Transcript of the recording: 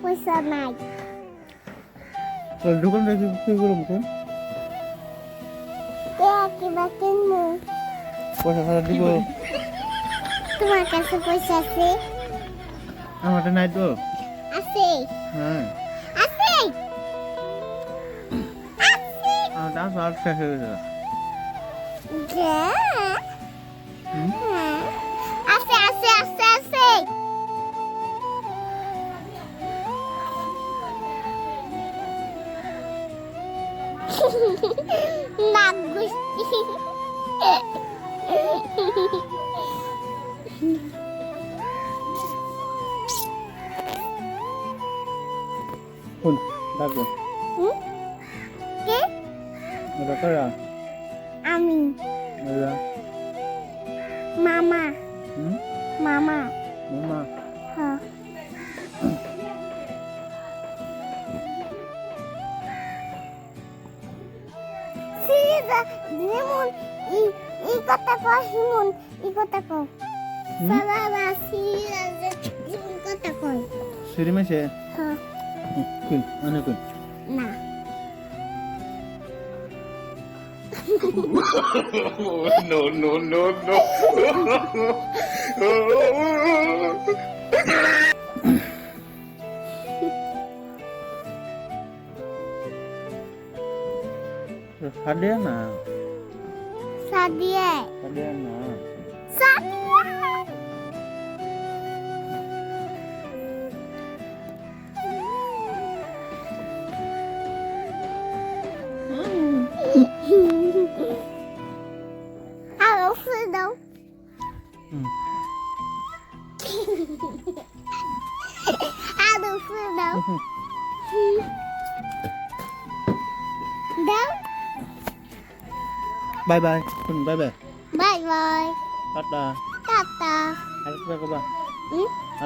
পয়সা নাই। দোকান থেকে কি করবো কোন কিবা কিনবো। পয়সা ছাড়া দিব তোমার কাছে পয়সা আছে? আমার নাই তো আছে হ্যাঁ আছে আমার দাম সব শেষ হয়ে গেছে যা হুম? আছে আছে আছে আছে নাক গুষ্টি কোন ডাকবো কে? ওটা কারা আমি ওরা মামা হুম মামা মামা হ্যাঁ সিরিজা যেমন এই কথা কয় হিমন এই কথা কয় বাবা সিরিজা যেমন কথা কয় সিঁড়ি মেশে হ্যাঁ কোন অনেক কোন না no, no, no, no. Sadia না সাদিয়া সাদিয়া না সাদিয়া আরো ফুল দাও হুম আরো ফুল দাও দাও বাই বাই কোন bye bye bye bye tata tata আরেকটা কবা হুম